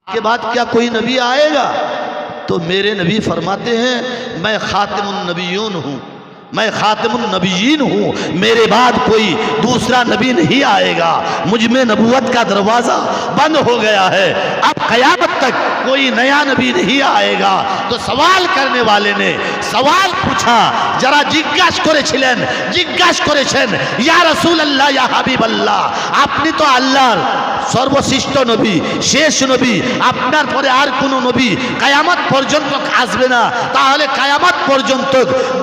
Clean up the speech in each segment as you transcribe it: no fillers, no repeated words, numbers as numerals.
के बाद क्या कोई नबी आएगा? तो मेरे नबी फरमाते हैं मैं खातिमुन नबिय्यून हूँ, मैं खातिमुन नबिय्यीन हूँ, मेरे बाद कोई दूसरा नबी नहीं आएगा, मुझ में नबूवत का दरवाज़ा बंद हो गया है, अब क़यामत तक कोई नया नबी नहीं आएगा। तो सवाल करने वाले ने सवाल पूछा, जरा जिज्ञासा करेছেন या रसूल अल्लाह या हबीब अल्लाह, আপনি তো আল্লাহর সর্বশ্রেষ্ঠ নবী, শেষ নবী, আপনার পরে আর কোনো নবী কিয়ামত পর্যন্ত আসবে না, তাহলে কিয়ামত পর্যন্ত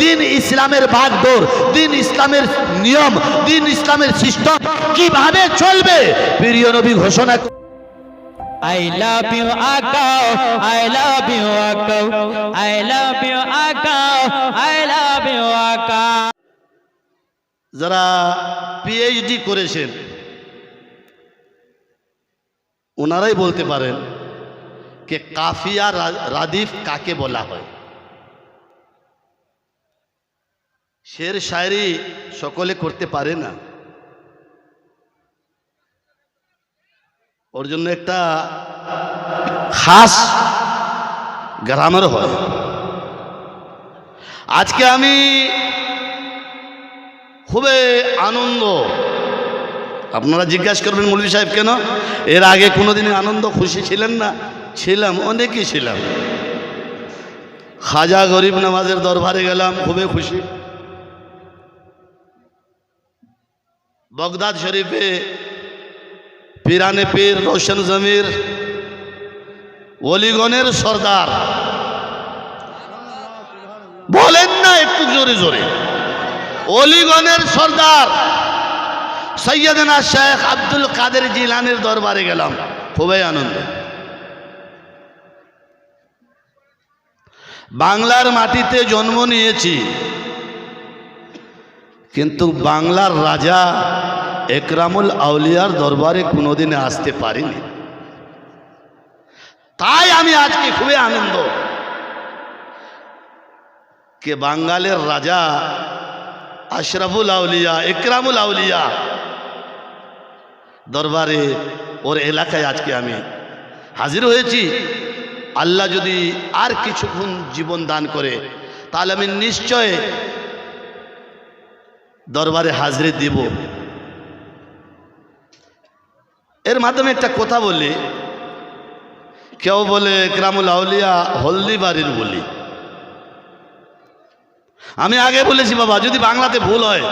দিন ইসলামের ভাগদৌড়, দিন ইসলামের নিয়ম, দিন ইসলামের সিস্টেম কিভাবে চলবে? প্রিয় নবী ঘোষণা I love you, Akka. I love you, Akka. I love you, Akka. I love you, Akka. যারা পিএইচডি করেছেন ওনারাই বলতে পারেন যে কাফিয়া রাদিফ কাকে বলা হয়। শের শায়রি সকলে করতে পারে না, ওর জন্য একটা খাস গ্রামার হয়। আজকে আমি খুবই আনন্দ, আপনারা জিজ্ঞাসা করবেন মৌলভী সাহেব কেন, এর আগে কোনোদিনই আনন্দ খুশি ছিলেন না? ছিলাম, অনেকই ছিলাম। খাজা গরিব নামাজের দরবারে গেলাম, খুবই খুশি। বগদাদ শরীফে পীরানে পীর রোশন জমির ওলিগণের সর্দার, বলেন না একটু জোরে জোরে, ওলিগণের সর্দার সৈয়দনা শেখ আব্দুল কাদের জিলানির দরবারে গেলাম, খুবই আনন্দ। বাংলার মাটিতে জন্ম নিয়েছি, কিন্তু বাংলার রাজা একরামুল আউলিয়ার দরবারে কোনোদিনে আসতে পারিনি, তাই আমি আজকে খুবই আনন্দ কে বাঙালের রাজা আশরাফুল আউলিয়া একরামুল আউলিয়া দরবারে, ওর এলাকায় আজকে আমি হাজির হয়েছি। আল্লাহ যদি আর কিছুক্ষণ জীবন দান করে তাহলে আমি নিশ্চয় দরবারে হাজিরি দিব। এর মাধ্যমে একটা কথা বলি, কেউ বলে একরামুল আউলিয়া হলদিবাড়ির বলি, আমি আগে বলেছি বাবা যদি বাংলাতে ভুল হয়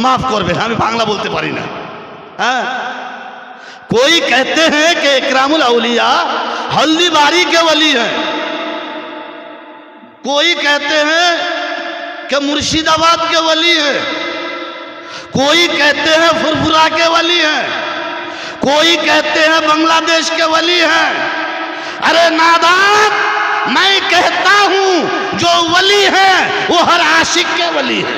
মাফ করবে, আমি বাংলা বলতে পারি না। हाँ, कोई कहते हैं कि इकरामुल औलिया हल्दीबारी के वली हैं, कोई कहते हैं कि मुर्शिदाबाद के वली हैं, कोई कहते हैं फुरफुरा के वली हैं, कोई कहते हैं बांग्लादेश के वली हैं। अरे नादान, मैं कहता हूं जो वली है वो हर आशिक के वली है,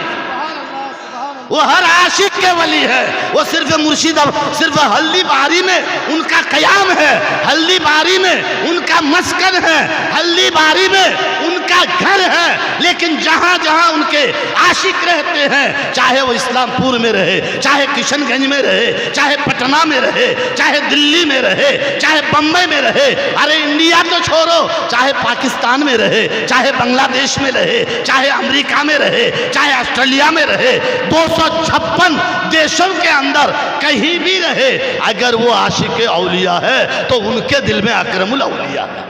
वो हर आशिक के वली है। वो सिर्फ मुर्शिदाबाद, सिर्फ हल्दीबारी में उनका कयाम है, हल्दीबारी में उनका मस्कन है, हल्दीबारी में उनका घर है, लेकिन जहां जहां उनके आशिक रहते हैं, चाहे वो इस्लामपुर में रहे, चाहे किशनगंज में रहे, चाहे पटना में रहे, चाहे दिल्ली में रहे, चाहे बम्बई में रहे, अरे इंडिया तो छोड़ो, चाहे पाकिस्तान में रहे, चाहे बांग्लादेश में रहे, चाहे अमेरिका में रहे, चाहे ऑस्ट्रेलिया में रहे, 256 देशों के अंदर कहीं भी रहे, अगर वो आशिक औलिया है तो उनके दिल में अकरमुल औलिया है।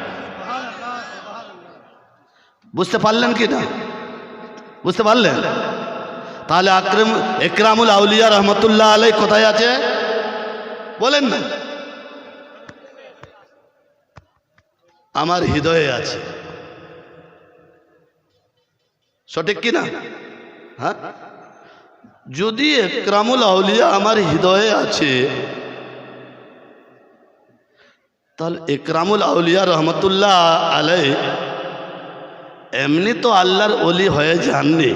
বুঝতে পারলেন কি না? বুঝতে পারলেন? তাহলে একরামুল আউলিয়া রহমতুল্লাহ আলাই কোথায় আছে বলেন না? আমার হৃদয়ে আছে, সঠিক কি না? হ্যাঁ, যদি একরামুল আউলিয়া আমার হৃদয়ে আছে তাহলে একরামুল আউলিয়া রহমতুল্লাহ আলাই এমনি তো আল্লাহর ওলি হয়ে যাননি,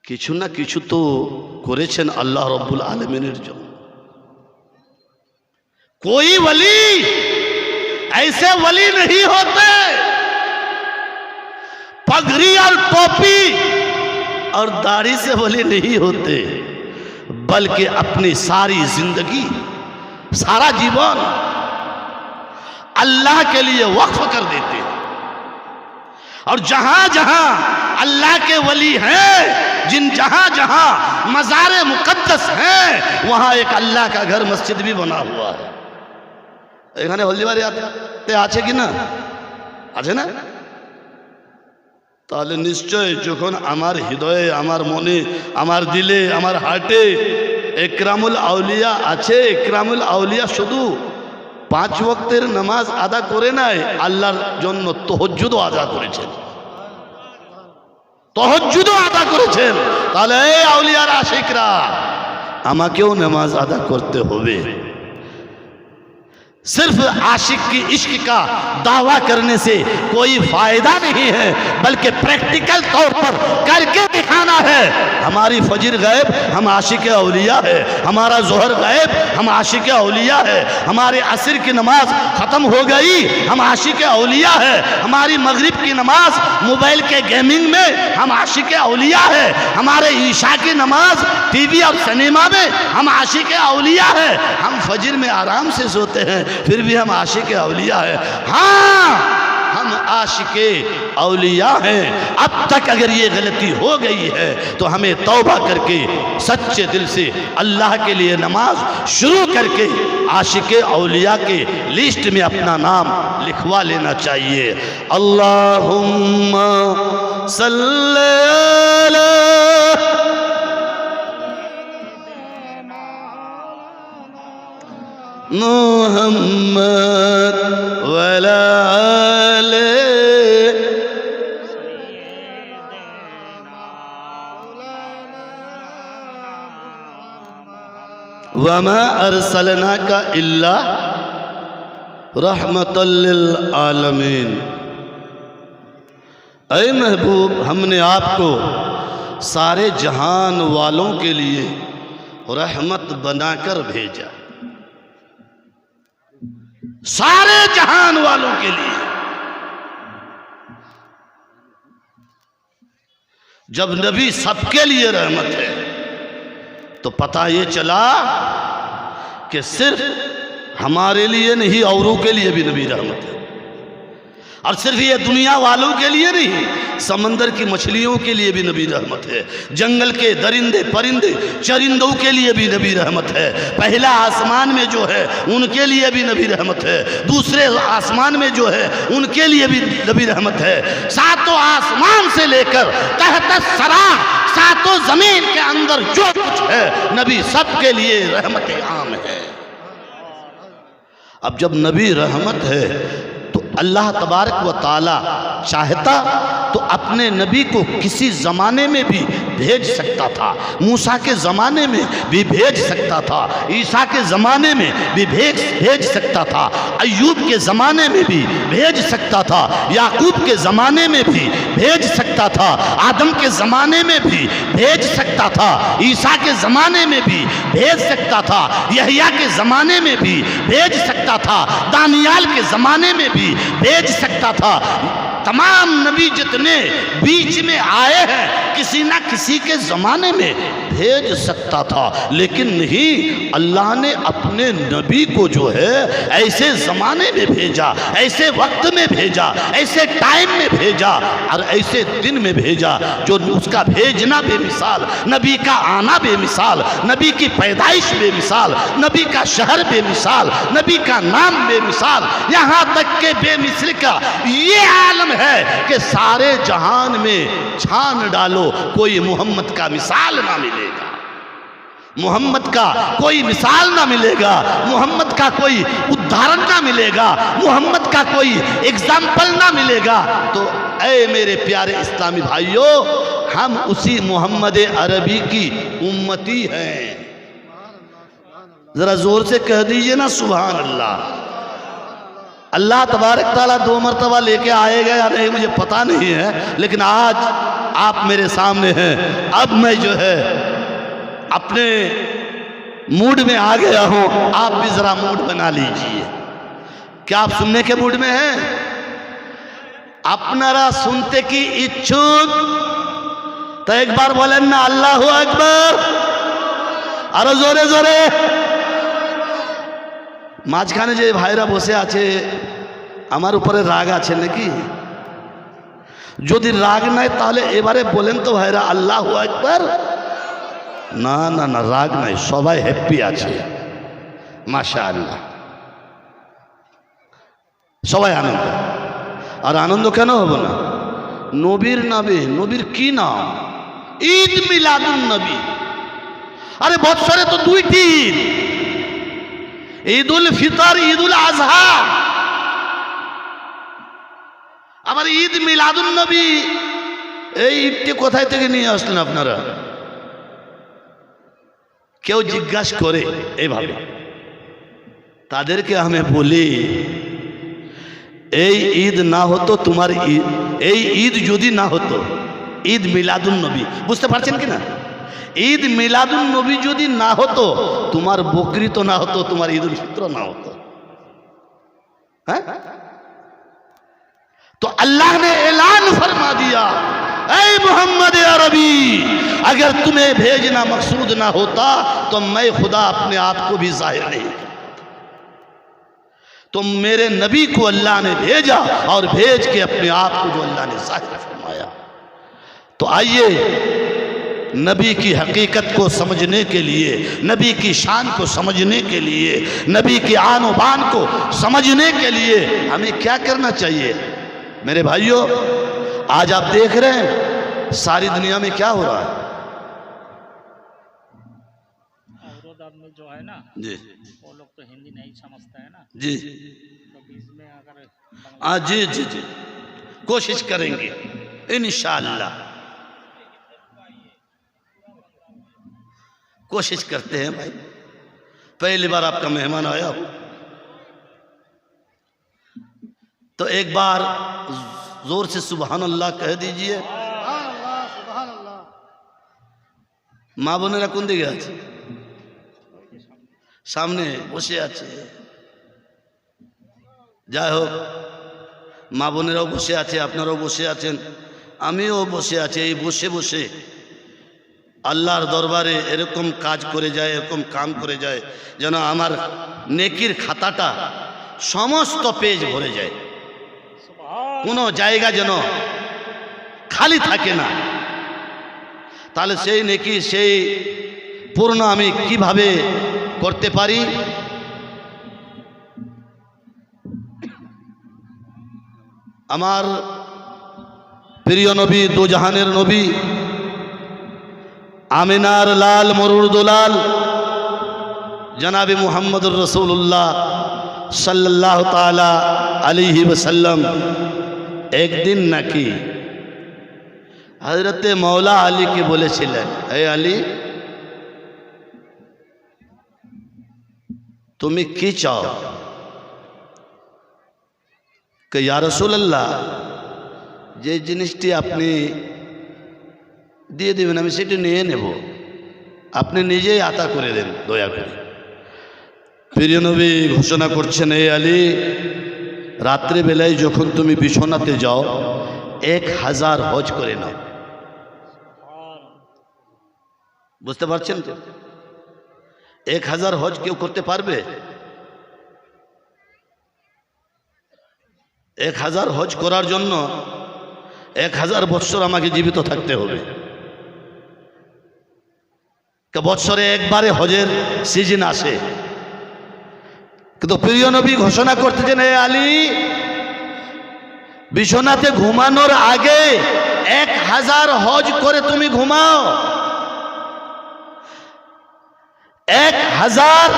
কিছু না কিছু তো করেছেন আল্লাহ রব্বুল আলমিনের জন্য। कोई वली ऐसे वली नहीं होते पगड़ी और टोपी और दाढ़ी से वली नहीं होते, बल्कि अपनी सारी जिंदगी सारा जीवन अल्लाह के लिए वक्फ कर देते हैं। और जहां जहां अल्लाह के वली हैं, जहां जहां मज़ार मुक़द्दस हैं, वहां एक अल्लाह का घर मस्जिद भी बना हुआ है। এখানে হলদিবাড়ি আছে কি না? আছে না? তাহলে নিশ্চয় যখন আমার হৃদয়ে, আমার মনে, আমার দিলে, আমার হার্টে ইকরামুল আউলিয়া আছে, ইকরামুল আউলিয়া শুধু 5 ওয়াক্তের নামাজ আদা করে নাই, আল্লাহর জন্য তাহাজ্জুদও আদা করেছেন, তাহাজ্জুদও আদা করেছেন। তাহলে এই আউলিয়ার আশিকরা, আমাকেও নামাজ আদা করতে হবে। सिर्फ आशिक की इश्क का दावा करने से कोई फायदा नहीं है, बल्कि प्रैक्टिकल तौर पर करके दिखाना है। हमारी फजर गायब, हम आशिक औलिया है। हमारा जोहर गायब, हम आशिक औलिया है। हमारे असर की नमाज ख़त्म हो गई, हम आशिक औलिया है। हमारी मगरिब की नमाज मोबाइल के गेमिंग में, हम आशिक औलिया है। हमारे ईशा की नमाज टीवी और सिनेमा में, हम आशिक औलिया है। हम फजर में आराम से सोते हैं, फिर भी हम आशिक औलिया है। हाँ, हम आशिक औलिया हैं। अब तक अगर ये गलती हो गई है तो हमें तौबा करके सच्चे दिल से अल्लाह के लिए नमाज शुरू करके आशिक औलिया के लिस्ट में अपना नाम लिखवा लेना चाहिए। अल्लाहुम्मा सल्ली अला मुहम्मद वला आले वमा अरसलनाका इल्ला रहमतल लिल आलमीन। ऐ महबूब, हमने आपको सारे जहान वालों के लिए रहमत बनाकर भेजा, सारे जहान वालों के लिए। जब नबी सबके लिए रहमत है तो पता ये चला कि सिर्फ हमारे लिए नहीं, औरों के लिए भी नबी रहमत है। और सिर्फ ये दुनिया वालों के लिए नहीं, समंदर की मछलियों के लिए भी नबी रहमत है। जंगल के दरिंदे परिंदे चरिंदों के लिए भी नबी रहमत है। पहला आसमान में जो है उनके लिए भी नबी रहमत है। दूसरे आसमान में जो है उनके लिए भी नबी रहमत है। सातों आसमान से लेकर तहत सरा, सातों जमीन के अंदर जो कुछ है, नबी सबके लिए रहमत आम है। अब जब नबी रहमत है तो अल्लाह तबारक व ताला चाहता तो अपने नबी को किसी ज़माने में भी भेज सकता था। मूसा के ज़माने में भी भेज सकता था, ईसा के ज़माने में भी भेज सकता था, अय्यूब के ज़माने में भी भेज सकता था, याकूब के ज़माने में भी भेज सकता था, आदम के ज़माने में भी भेज सकता था, ईसा के ज़माने में भी भेज सकता था, यहया के ज़माने में भी भेज सकता था, दानियाल के ज़माने में भी भेज सकता था। तमाम नबी जितने बीच में आए हैं, किसी ना किसी के ज़माने में भेज सकता था, लेकिन नहीं, अल्लाह ने अपने नबी को जो है ऐसे ज़माने में भेजा, ऐसे वक्त में भेजा, ऐसे टाइम में भेजा और ऐसे दिन में भेजा जो उसका भेजना बेमिसाल, नबी का आना बेमिसाल, नबी की पैदाइश बेमिसाल, नबी का शहर बेमिसाल, नबी का नाम बेमिसाल, यहाँ तक के बेमिसल का ये आलम है कि सारे जहान में छान डालो, कोई मोहम्मद का मिसाल ना मिलेगा, मोहम्मद का कोई मिसाल ना मिलेगा, मोहम्मद का कोई उदाहरण ना मिलेगा, मोहम्मद का कोई एग्जाम्पल ना मिलेगा। तो ऐ मेरे प्यारे इस्लामी भाइयों, हम उसी मोहम्मद अरबी की उम्मती हैं। जरा जोर से कह दीजिए ना सुभान अल्लाह। अल्लाह तबारक ताला 2 मरतबा लेके आएगा या नहीं मुझे पता नहीं है, लेकिन आज आप मेरे सामने हैं। अब मैं जो है अपने मूड में आ गया हूँ, आप भी ज़रा मूड बना लीजिए। क्या आप सुनने के मूड में हैं? अपनारा सुनते की इच्छुक तो एक बार बोलें ना अल्लाहु अकबर, अरे जोरे जोरे। মাঝখানে যে ভাইরা বসে আছে আমার উপরে রাগ আছে নাকি? যদি রাগ নাই তাহলে এবারে বলেন তো ভাইরা আল্লাহু আকবার। না না না, রাগ নাই, সবাই হ্যাপি আছে, মাশাআল্লাহ, সবাই আনন্দ। আর আনন্দ কেন হবে না? নবীর নামে, নবীর কি নাম? ঈদ মিলাদুন নবী। আরে বৎসরে তো দুইটি ঈদ, ঈদ উল ফিতর, ঈদ উল আজহা। আবার ঈদ মিলাদুন নবী, এই ঈদটি কোথায় থেকে নিয়ে আসলেন আপনারা? কেউ জিজ্ঞাসা করে এইভাবে, তাদেরকে আমি বলি এই ঈদ না হতো তোমার ঈদ, এই ঈদ যদি না হতো ঈদ মিলাদুন নবী, বুঝতে পারছেন কিনা? ঈদ মিলাদুন নবী যদি না হতো তোমার বকরি তো না হতো, তোমার ঈদ উল ফিতর না হতো। হ্যাঁ, तो अल्लाह ने ऐलान फरमा दिया, ऐ मोहम्मद अरबी, अगर तुम्हें भेजना मकसूद ना होता तो मैं खुदा अपने आप को भी जाहिर नहीं करता। तो मेरे नबी को अल्लाह ने भेजा और भेज के अपने आप को जो अल्लाह ने जाहिर फरमाया। तो आइए नबी की हकीकत को समझने के लिए, नबी की शान को समझने के लिए, नबी की आन व बान को समझने के लिए हमें क्या करना चाहिए? मेरे भाइयों, आज आप देख रहे हैं सारी दुनिया में क्या हो रहा है। आदमी जो है ना जी, वो लोग तो हिंदी नहीं समझता है ना, जी, तो बीच में अगर हाँ, जी जी जी, कोशिश करेंगे इंशाअल्लाह, कोशिश करते हैं भाई। पहली बार आपका मेहमान आया हूँ तो एक बार जोर से सुभान अल्लाह कह दीजिए। মা বোনেরা কোন দিকে আছে? সামনে বসে আছে। যাই হোক, মা বোনেরাও বসে আছে, আপনারাও বসে আছেন, আমিও বসে আছি। এই বসে বসে আল্লাহর দরবারে এরকম কাজ করে যায়, এরকম কাম করে যায় যেন আমার নেকির খাতাটা সমস্ত পেজ ভরে যায়, কোনো জায়গা যেন খালি থাকে না। তাহলে সেই নেকি, সেই পূর্ণ আমি কিভাবে করতে পারি? আমার প্রিয় নবী, দোজাহানের নবী, আমিনার লাল, মরুর দুলাল, জনাবে মুহাম্মদুর রাসূলুল্লাহ সাল্লাল্লাহু তাআলা আলাইহি ওয়াসাল্লাম একদিন নাকি হযরতে মৌলা আলীকে বলেছিলেন, হে আলী, তুমি কি চাও? কে ইয়া রাসূলুল্লাহ, যে জিনিসটি আপনি দিয়ে দেবেন আমি সেটি নিয়ে নেব, আপনি নিজেই আতা করে দেন দয়া করে। প্রিয় নবী ঘোষণা করছেন, হে আলী, রাত্রিবেলায় যখন তুমি বিছানাতে যাও 1000 হজ করে নাও। বুঝতে পারছেন তো? 1000 হজ কেউ করতে পারবে? 1000 হজ করার জন্য 1000 বৎসর আমাকে জীবিত থাকতে হবে। বৎসরে একবারে হজের সিজন আসে, কিন্তু প্রিয় নবী ঘোষণা করতেছেন, হে আলী, বিছানাতে ঘুমানোর আগে 1000 হজ করে তুমি ঘুমাও। 1000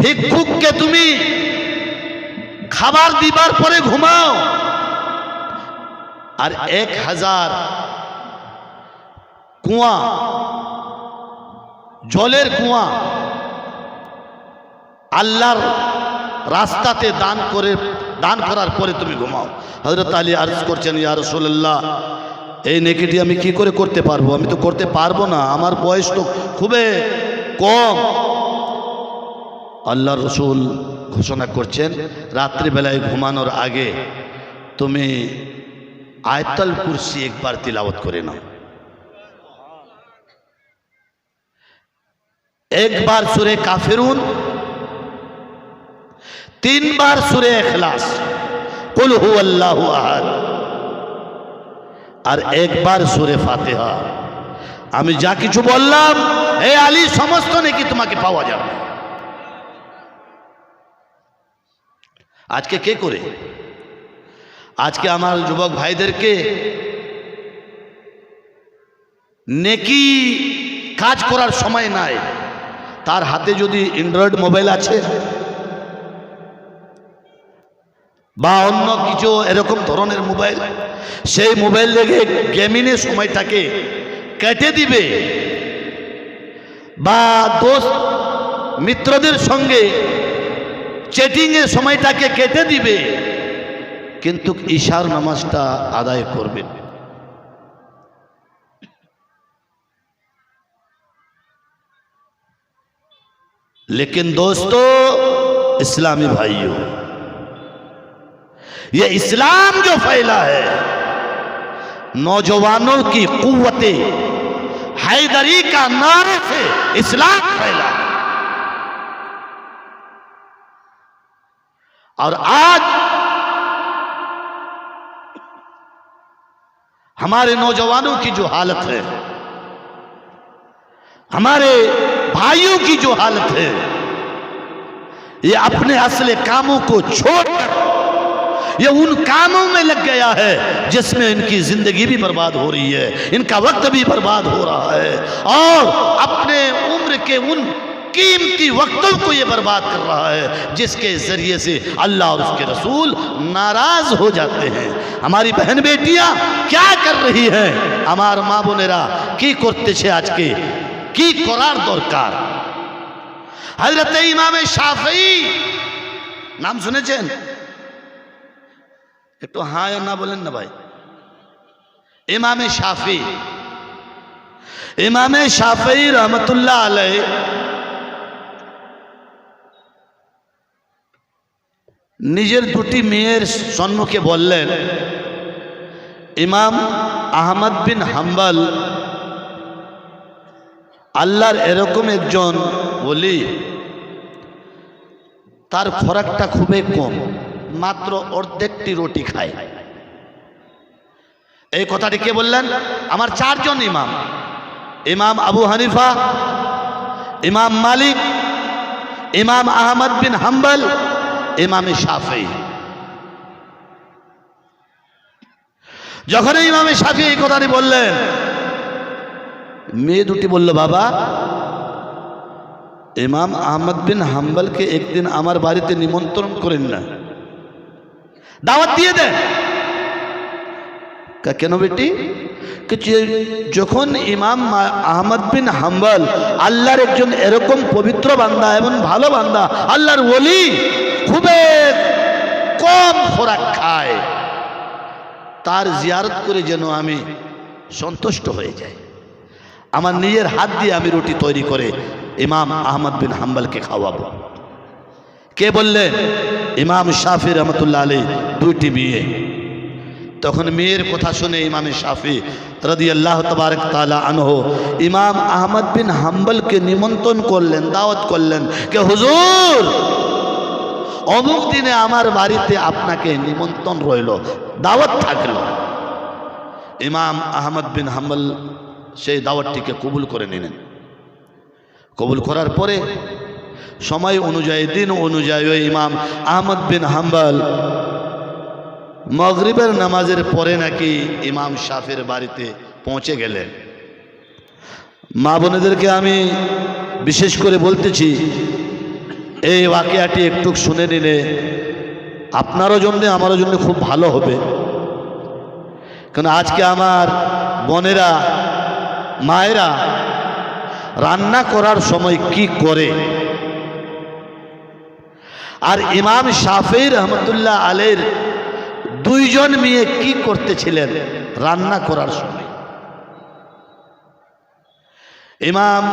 ভিক্ষুককে তুমি খাবার দিবার পরে ঘুমাও, আর 1000 কুয়া, জলের কুয়া আল্লাহর রাস্তাতে দান করার পরে তুমি ঘুমাও। হযরত আলী আরজ করছেন, ইয়া রাসূলুল্লাহ, এই নেকিটি আমি কি করে করতে পারবো? আমি তো করতে পারবো না, আমার বয়স তো খুবই কম। আল্লাহর রাসূল ঘোষণা করছেন, রাত্রিবেলায় ঘুমানোর আগে তুমি আয়াতুল কুরসি একবার তিলাওয়াত করে নাও। एक बार सूरे काफिरून, 3 बार सूरे इखलास, कुल हुवल्लाहु अहद, और 1 बार सूरे फातिहा। আমি যা কিছু বললাম এই আলী সমস্ত নাকি তোমাকে পাওয়া যাবে। আজকে কে করে? আজকে আমার যুবক ভাইদেরকে নেকি কাজ করার সময় নাই। তার হাতে যদি অ্যান্ড্রয়েড মোবাইল আছে বা অন্য কিছু এরকম ধরনের মোবাইল, সেই মোবাইল দেখে গেমিংয়ে সময়টাকে কেটে দিবে বা দোস্ত মিত্রদের সঙ্গে চ্যাটিংয়ে সময়টাকে কেটে দিবে, কিন্তু ঈশার নামাজটা আদায় করবে। लेकिन दोस्तों, इस्लामी भाइयों, ये इस्लाम जो फैला है, नौजवानों की कुव्वते हैदरी का नारे से इस्लाम फैला है। और आज हमारे नौजवानों की जो हालत है, हमारे भाइयों की जो हालत है, ये अपने असले कामों को छोड़कर ये उन कामों में लग गया है जिसमें इनकी जिंदगी भी बर्बाद हो रही है, इनका वक्त भी बर्बाद हो रहा है, और अपने उम्र के उन कीमती वक्तों को ये बर्बाद कर रहा है जिसके जरिए से अल्लाह और उसके रसूल नाराज हो जाते हैं। हमारी बहन बेटियां क्या कर रही हैं, हमार माँ बोनेरा की करते छे आज के की करार दरकार। हजरत इमाम शाफी नाम सुनेছেন? একটু হ্যাঁ না বলেন না ভাই। ইমামে শাফি, ইমামে শাফি রহমতুল্লাহ আলাইহি নিজের দুটি মেয়ের সম্মুখে বললেন, ইমাম আহমদ বিন হাম্বল আল্লাহর এরকম একজন বলি, তার খোরাকটা খুবই কম, মাত্র অর্ধেকটি রুটি খায়। এই কথাটি কে বললেন? আমার 4 জন ইমাম, ইমাম আবু হানিফা, ইমাম মালিক, ইমাম আহমদ বিন হাম্বল, ইমাম শাফি। যখন ইমাম শাফি এই কথাটি বললেন, মেয়ে দুটি বলল, বাবা ইমাম আহমদ বিন হাম্বলকে একদিন আমার বাড়িতে নিমন্ত্রণ করেন না, দাওয়াত দিয়ে দেন। কেন বেটি? যখন ইমাম আহমদ বিন হাম্বল আল্লাহর একজন এরকম পবিত্র বান্দা এবং ভালো বান্দা, আল্লাহর ওলি, খুবই কম খোরাক খায়, তার জিয়ারত করে যেন আমি সন্তুষ্ট হয়ে যাই। আমার নিজের হাত দিয়ে আমি রুটি তৈরি করে ইমাম আহমদ বিন হাম্বলকে খাওয়াবো। কে বললেন? ইমাম শাফি রহমতুল্লাহ আলাইহি, 2টি মেয়ে। তখন মেয়ের কথা শুনে ইমাম শাফি রাদিয়াল্লাহু তাবারক তাআলা আনহু ইমাম আহমদ বিন হাম্বলকে নিমন্ত্রণ করলেন, দাওয়াত করলেন যে হুজুর অমুক দিনে আমার বাড়িতে আপনাকে নিমন্ত্রণ রইল, দাওয়াত থাকলো। ইমাম আহমদ বিন হাম্বল সেই দাওয়াতটিকে কবুল করে নিলেন। কবুল করার পরে সময় অনুযায়ী, দিন অনুযায়ী ওই ইমাম আহমদ বিন হাম্বল মাগরিবের নামাজের পরে নাকি ইমাম শাফির বাড়িতে পৌঁছে গেলেন। মা বোনেদেরকে আমি বিশেষ করে বলতেছি, এই ওয়াকিয়াটি একটু শুনে নিলে আপনারও জন্য আমারও জন্য খুব ভালো হবে। কারণ আজকে আমার বোনেরা, মায়েরা রান্না করার সময় কি করে, আর ইমাম শাফি রহমতুল্লাহ আলাইহির 2 জন মেয়ে কি করতেছিলেন রান্না করার সময়। ইমাম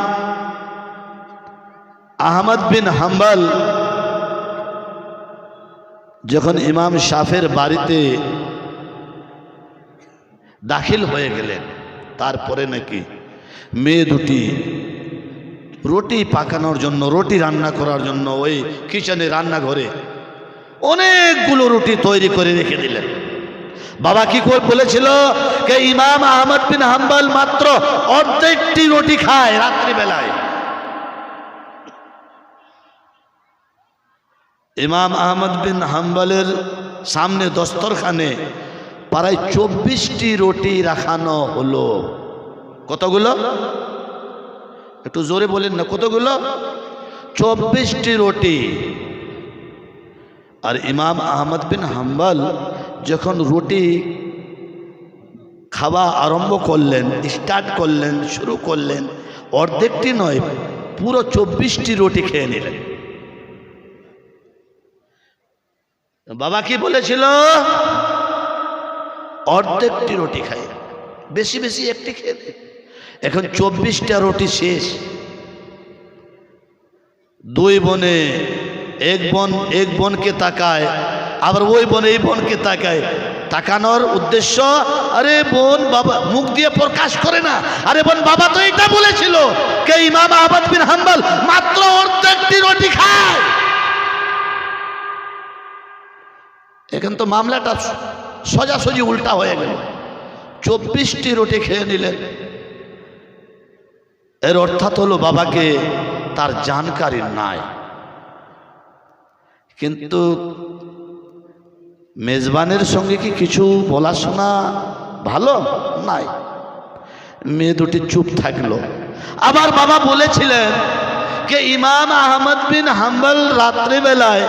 আহমদ বিন হাম্বল যখন ইমাম শাফির বাড়িতে দাখিল হয়ে গেলেন, তারপরে নাকি মেয়ে দুটি রুটি পাকানোর জন্য, রুটি রান্না করার জন্য ওই কিচেনে, রান্নাঘরে অনেকগুলো রুটি তৈরি করে রেখে দিলেন। বাবা কি করে বলেছিল যে ইমাম আহমদ বিন হাম্বল মাত্র অর্ধেকটি রুটি খায় রাত্রিবেলায়। ইমাম আহমদ বিন হাম্বলের সামনে দস্তরখানে প্রায় 24টি রুটি রাখানো হলো। কতগুলো? একটু জোরে বলেন না, কতগুলো? 24টি রুটি। আর ইমাম আহমদ বিন হাম্বল যখন রুটি খাওয়া আরম্ভ করলেন, স্টার্ট করলেন, শুরু করলেন, অর্ধেকটি নয়, পুরো 24টি রুটি খেয়ে নিলেন। বাবা কি বলেছিল? অর্ধেকটি রুটি খায়, বেশি বেশি একটি খেয়ে নেয়। এখন 24টা রুটি শেষ। দুই বোনে, এক বোনকে তাকায়, আবার ওই বোন এই বোনকে তাকায়। তাকানোর উদ্দেশ্য, আরে বোন বাবা মুখ দিয়ে প্রকাশ করে না, আরে বোন বাবা তো এটা বলেছিল কে ইমাম আহমদ বিন হাম্বল মাত্র অর্ধেকটি রুটি খায়। এখন তো মামলাটা সোজাসুজি উল্টা হয়ে গেল। 24টি রুটি খেয়ে নিলেন। এর অর্থাৎ হলো বাবাকে তার জানকারি নাই। কিন্তু মেজবানের সঙ্গে কি কিছু বলা শোনা ভালো নাই। মেয়ে দুটি চুপ থাকলো। আবার বাবা বলেছিলেন যে ইমাম আহমদ বিন হাম্বল রাত্রিবেলায়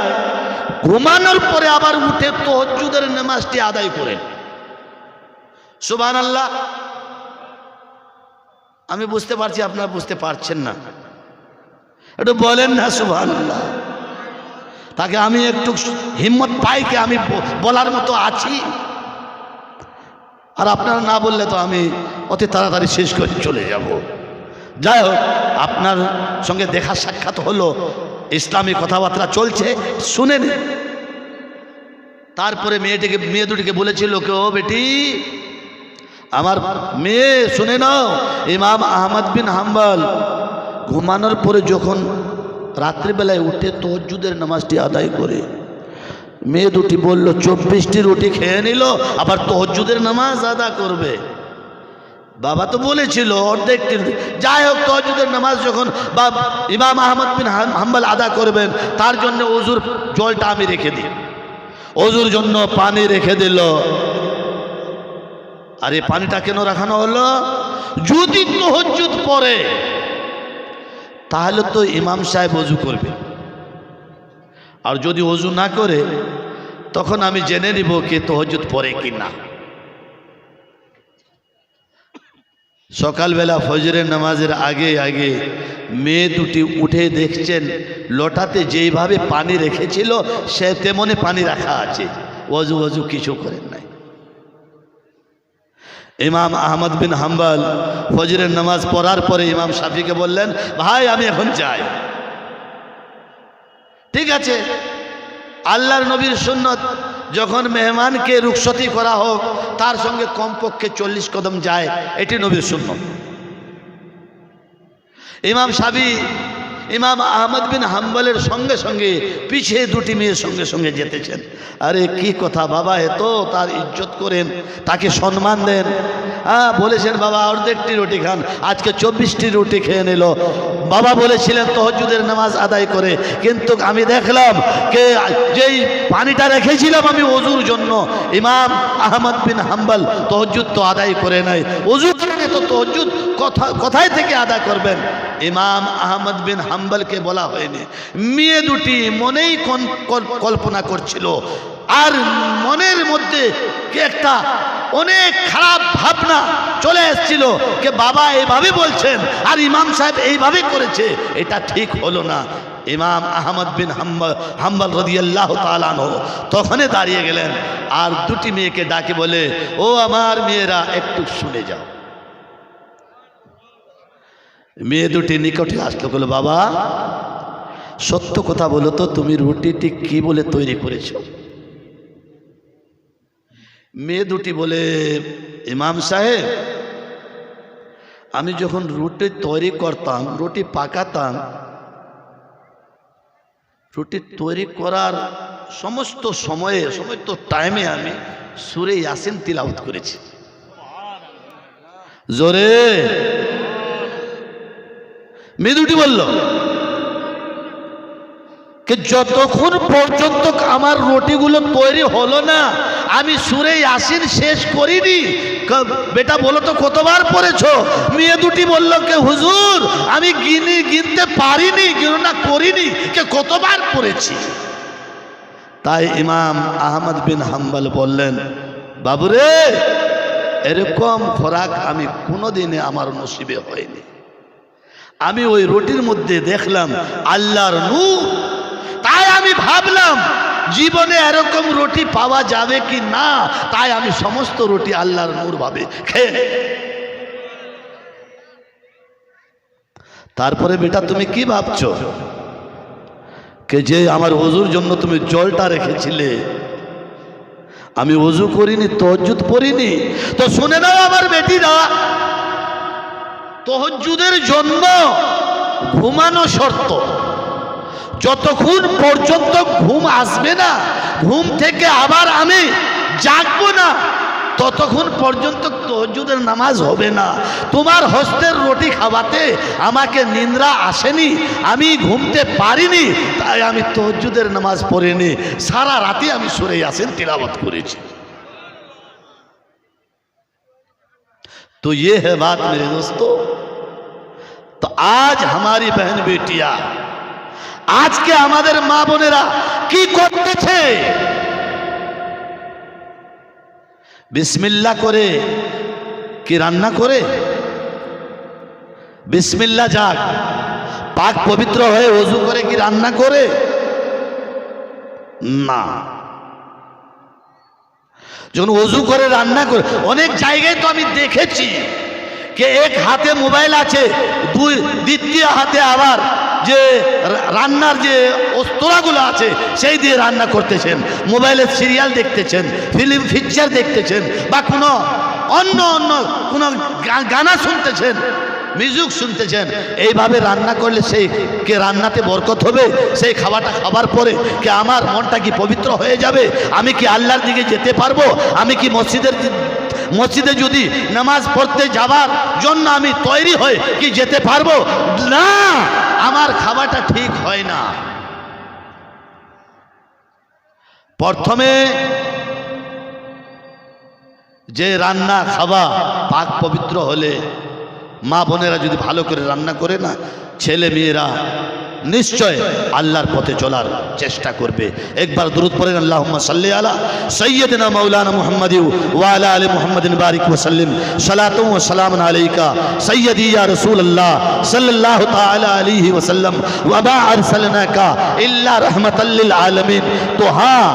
ঘুমানোর পরে আবার উঠে তাহাজ্জুদের নামাজটি আদায় করেন। সুবহানাল্লাহ। আমি বুঝতে পারছি, আপনারা বুঝতে পারছেন না, একটু বলেন না সুবহানাল্লাহ। তাকে আমি একটু হিম্মত পাই কি আমি বলার মতো আছি। আর আপনারা না বললে তো আমি অতি তাড়াতাড়ি শেষ করে চলে যাব। যাই হোক, আপনার সঙ্গে দেখা সাক্ষাৎ হলো, ইসলামী কথাবার্তা চলছে, শুনে নিন। তারপরে মেয়ে দুটিকে বলেছিল কে, ও বেটি আমার মেয়ে শুনে নাও, ইমাম আহমদ বিন হাম্বল ঘুমানোর পরে যখন রাত্রিবেলায় উঠে তাহাজ্জুদের নামাজটি আদায় করে, মেয়ে দুটি বলল 24টি রুটি খেয়ে নিল, আবার তাহাজ্জুদের নামাজ আদা করবে। বাবা তো বলেছিল অর্ধেকটি। যাই হোক, তাহাজ্জুদের নামাজ যখন ইমাম আহমদ বিন হাম্বল আদা করবেন, তার জন্য ওযুর জলটা আমি রেখে দিই। ওযুর জন্য পানি রেখে দিল। আর এই পানিটা কেন রাখানো হলো? যদি তাহাজ্জুদ পড়ে তাহলে তো ইমাম সাহেব ওযু করবে, আর যদি ওযু না করে তখন আমি জেনে নিব কে তাহাজ্জুদ পড়ে কি না। সকালবেলা ফজরের নামাজের আগে আগে মেয়ে দুটি উঠে দেখছেন লোটাতে যেইভাবে পানি রেখেছিল সে তেমনি পানি রাখা আছে, ওযু কিছু করেন নাই। ইমাম আহমদ বিন হাম্বল ফজরের নামাজ পড়ার পরে ইমাম শাফিকে বললেন, ভাই আমি এখন যাই। ঠিক আছে, আল্লাহর নবীর সুন্নত, যখন মেহমানকে রুখসতি করা হোক তার সঙ্গে কমপক্ষে 40 কদম যায়, এটি নবীর সুন্নত। ইমাম শাফি ইমাম আহমদ বিন হাম্বলের সঙ্গে সঙ্গে পিছিয়ে দুটি মেয়ের সঙ্গে সঙ্গে যেতেছেন। আরে কি কথা বাবা, এত তার ইজ্জত করেন, তাকে সম্মান দেন। বলেছেন বাবা অর্ধেকটি রুটি খান, আজকে 24টি রুটি খেয়ে নিল। বাবা বলেছিলেন তাহাজ্জুদের নামাজ আদায় করে, কিন্তু আমি দেখলাম কে যেই পানিটা রেখেছিলাম আমি ওযুর জন্য, ইমাম আহমদ বিন হাম্বল তাহাজ্জুদ তো আদায় করে নাই। ওযু থেকে তো তাহাজ্জুদ কোথায় থেকে আদায় করবেন? ইমাম আহমদ বিন হাম্বলকে বলা হয়নি। মেয়ে দুটি মনেই কল্পনা করছিল, আর মনের মধ্যে কি একটা অনেক খারাপ ভাবনা চলে এসেছিল যে বাবা এইভাবে বলছেন আর ইমাম সাহেব এইভাবে করেছে, এটা ঠিক হলো না। ইমাম আহমদ বিন হাম্বল রাদিয়াল্লাহু তাআলা আনহু তখনই দাঁড়িয়ে গেলেন আর দুটি মেয়েকে ডাকে বলে, ও আমার মেয়েরা একটু শুনে যাও। মেয়ে দুটি নিকটে আসলো, বলে বাবা সত্য কথা বলো তো, তুমি রুটিটি কি বলে তৈরি করেছো? মেয়ে দুটি বলে, ইমাম সাহেব আমি যখন রুটি তৈরি করতাম, রুটি পাকাতাম, রুটি তৈরি করার সমস্ত সময়ে সমস্ত টাইমে আমি সূরা ইয়াসিন তিলাওয়াত করেছি। জোরে মৃদুটি বলল कि যতক্ষণ পর্যন্ত আমার রুটিগুলো তৈরি হলো না আমি সূরা ইয়াসিন শেষ করিনি। বেটা বলো তো কতবার পড়েছো? মেয়ে দুটি বলল কে হুজুর আমি গিনতে পারিনি, গণনা করিনি, কে কতবার পড়েছি। তাই ইমাম আহমদ বিন হাম্বল বললেন, বাবুরে এরকম খোরাক আমি কোনোদিনে আমার নসিবে হয়নি। আমি ওই রুটির মধ্যে দেখলাম আল্লাহর নূর। তাই আমি ভাবলাম জীবনে এরকম রুটি পাওয়া যাবে কি না, তাই আমি সমস্ত রুটি আল্লাহর নূর ভাবে খেয়ে। তারপরে বেটা তুমি কি ভাবছো কে যে আমার ওযুর জন্য তুমি জলটা রেখেছিলে, আমি ওযু করিনি, তাহাজ্জুদ পড়িনি। তো শুনে নাও আমার বেটিরা, তাহাজ্জুদের জন্য ঘুমানো শর্ত। যতক্ষণ পর্যন্ত ঘুম আসবে না, ঘুম থেকে আবার আমি জাগবো না, ততক্ষণ পর্যন্ত তাহাজ্জুদের নামাজ হবে না। তোমার হস্তের রুটি খাওয়াতে আমাকে নিদ্রা আসেনি, আমি ঘুমতে পারিনি, তাই আমি তাহাজ্জুদের নামাজ পড়িনি। সারা রাতে আমি সূরা ইয়াসিন তিলাওয়াত করেছি। तो ये है बात मेरे दोस्तों। तो आज हमारी बहन बेटियां, आज के हमारे माँ बोनेरा की करतेছে? बिस्मिल्लाह करे कि रान्ना करे? बिस्मिल्लाह जाग पाक पवित्र হয়ে ওযু করে কি রান্না করে? না। যখন ওযু করে রান্না করে, অনেক জায়গায় তো আমি দেখেছি যে এক হাতে মোবাইল আছে, দ্বিতীয় হাতে আবার যে রান্নার যে অস্ত্রগুলো আছে সেই দিয়ে রান্না করতেছেন, মোবাইলের সিরিয়াল দেখতেছেন, ফিল্ম পিকচার দেখতেছেন, বা কোনো অন্য কোনো গানা শুনতেছেন, মিউজিক শুনতেছেন। এইভাবে রান্না করলে সেই কে রান্নাতে বরকত হবে? সেই খাবারটা খাবার পরে কি আমার মনটা কি পবিত্র হয়ে যাবে? আমি কি আল্লাহর দিকে যেতে পারবো? আমি কি মসজিদে যদি নামাজ পড়তে যাবার জন্য আমি তৈরি হই কি যেতে পারবো? না, আমার খাবারটা ঠিক হয় না। প্রথমে যে রান্না খাওয়া পাক পবিত্র হলে, মা বোনেরা যদি ভালো করে রান্না করে না, ছেলে মেয়েরা নিশ্চয় আল্লাহর পথে চলার চেষ্টা করবে। একবার দুরূদ পড়েন, আল্লাহুম্মা সাল্লি আলা সাইয়্যিদিনা মাওলানা মুহাম্মাদি ওয়া আলা আলি মুহাম্মাদিন বারিক ওয়া সাল্লিম সালাতু ওয়া সালামুন আলাইকা সাইয়্যিদি ইয়া রাসূলুল্লাহ সাল্লাল্লাহু তাআলা আলাইহি ওয়া সাল্লাম ওয়া মা আরসালনাকা ইল্লা রাহমাতাল লিল আলামিন। তো হ্যাঁ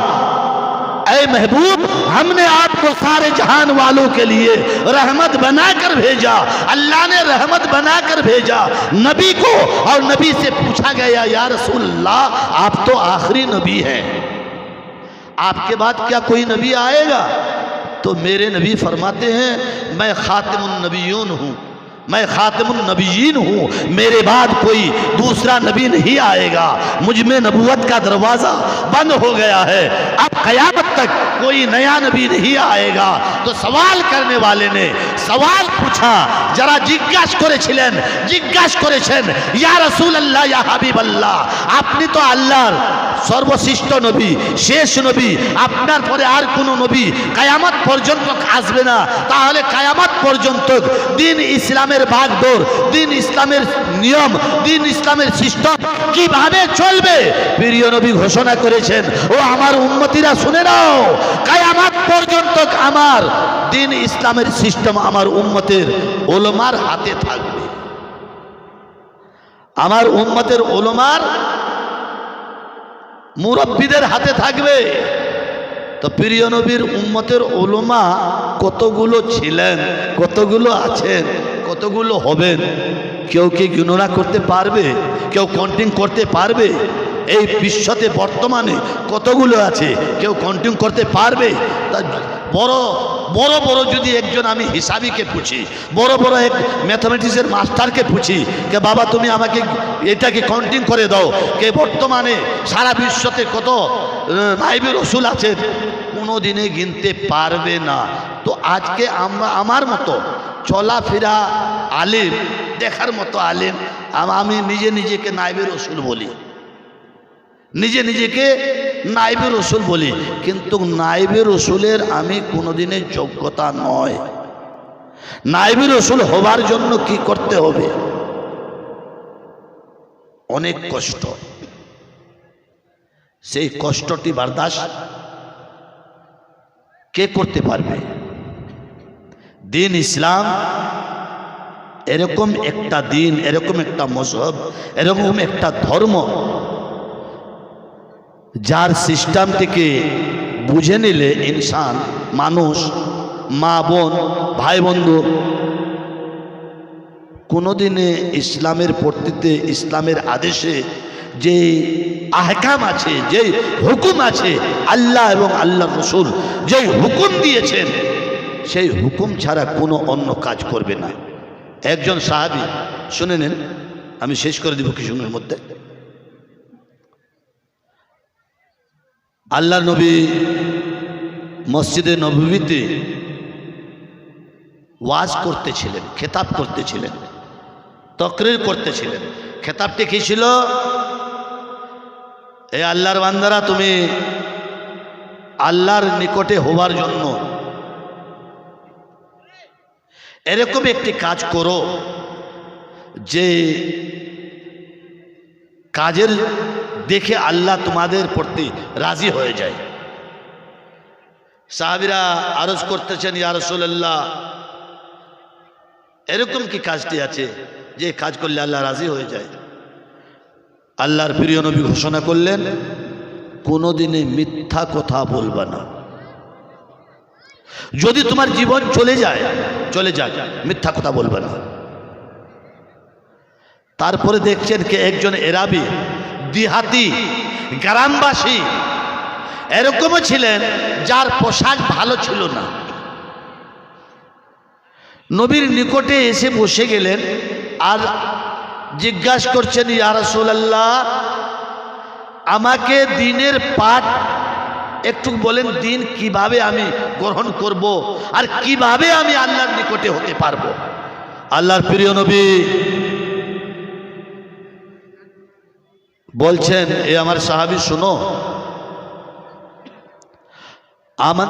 ऐ महबूब, हमने आपको सारे जहान वालों के लिए रहमत बनाकर भेजा। अल्लाह ने रहमत बनाकर भेजा नबी को, और नबी से पूछा गया या रसूल अल्लाह आप तो आखिरी नबी हैं, आपके बाद क्या कोई नबी आएगा? तो मेरे नबी फरमाते हैं मैं खातिमुन नबिय्यून हूँ, मैं खातिमुन नबिय्यीन हूँ, मेरे बाद कोई दूसरा नबी नहीं आएगा, मुझ में नबूवत का दरवाज़ा बंद हो गया है, अब क़यामत तक कोई नया नबी नहीं आएगा। तो सवाल करने वाले ने सवाल पूछा, जरा জিজ্ঞাসা করেছেন ইয়া রাসূলুল্লাহ ইয়া হাবিবাল্লাহ, আপনি তো আল্লাহর সর্বশ্রেষ্ঠ নবী, শেষ নবী, আপনার পরে আর কোনো নবী কিয়ামত পর্যন্ত আসবে না, তাহলে কিয়ামত পর্যন্ত দিন ইসলামের বাগডোর, দিন ইসলামের নিয়ম, দিন ইসলামের সিস্টেম কিভাবে চলবে? প্রিয় নবী ঘোষণা করেছেন, ও আমার উম্মতিরা শুনে নাও, কিয়ামত পর্যন্ত আমার দিন ইসলামের সিস্টেম আমার উম্মতের উলামার হাতে থাকবে, আমার উম্মতের উলামার মুরব্বিদের হাতে থাকবে। তো প্রিয় নবীর উম্মতের উলামা কতগুলো ছিলেন, কতগুলো আছেন, কতগুলো হবেন, কেউ কি গণনা করতে পারবে? কেউ কাউন্টিং করতে পারবে? এই বিশ্বতে বর্তমানে কতগুলো আছে, কেউ কন্টিনিউ করতে পারবে? তা বড় বড় বড় যদি একজন আমি হিসাবিকে পুছি, বড় বড় এক ম্যাথামেটিক্সের মাস্টারকে পুছি কে বাবা তুমি আমাকে এটাকে কন্টিনিউ করে দাও, কে বর্তমানে সারা বিশ্বতে কত নাইবে রসুল আছেন, কোনো দিনে গিনতে পারবে না। তো আজকে আমরা আমার মতো চলাফেরা আলেম, দেখার মতো আলেম, আমি নিজে নিজেকে নাইবে রসুল বলি, নিজে নিজেকে নাইবে রসুল বলি, কিন্তু নাইবে রসুলের আমি কোনোদিনের যোগ্যতা নয়। নাইবে রসুল হবার জন্য কি করতে হবে? অনেক কষ্ট। সেই কষ্টটি বরদাস্ত কে করতে পারবে? দিন ইসলাম এরকম একটা দিন, এরকম একটা মজহব, এরকম একটা ধর্ম, যার সিস্টেমটিকে বুঝে নিলে ইনসান, মানুষ, মা বোন, ভাই বন্ধু কোনোদিনে ইসলামের পড়তিতে, ইসলামের আদেশে যে আহকাম আছে, যে হুকুম আছে, আল্লাহ এবং আল্লাহর রসুল যে হুকুম দিয়েছেন, সেই হুকুম ছাড়া কোনো অন্য কাজ করবে না। একজন সাহাবী, শুনে নেন, আমি শেষ করে দিব কিছুক্ষণের মধ্যে। আল্লাহ নবী মসজিদে নববীতে ওয়াজ করতেছিলেন, খেতাব করতেছিলেন, তকরির করতেছিলেন। খেতাবটি কি ছিল? এ আল্লাহর বান্দারা, তুমি আল্লাহর নিকটে হওয়ার জন্য এরকম একটি কাজ করো যে কাজের দেখে আল্লাহ তোমাদের প্রতি রাজি হয়ে যায়। সাহাবীরা আরজ করতেছেন, ইয়া রাসূলুল্লাহ, এরকম কি কাজটি আছে যে কাজ করলে আল্লাহ রাজি হয়ে যায়? আল্লাহর প্রিয় নবী ঘোষণা করলেন, কোনোদিনে মিথ্যা কথা বলবা না। যদি তোমার জীবন চলে যায়, চলে যাক, মিথ্যা কথা বলবা না। তারপরে দেখছেন কে একজন এরাবি, দিহাতি, গ্রামবাসী এরকমও ছিলেন যার পোশাক ভালো ছিল না। নবীর নিকটে এসে বসে গেলেন আর জিজ্ঞাসা করছেন, ইয়া রাসূলুল্লাহ, আমাকে দ্বীনের পাঠ একটু বলেন, দিন কিভাবে আমি গ্রহণ করব আর কিভাবে আমি আল্লাহর নিকটে হতে পারবো। আল্লাহর প্রিয় নবী বলছেন, এ আমার সাহাবী, শুনো, আমার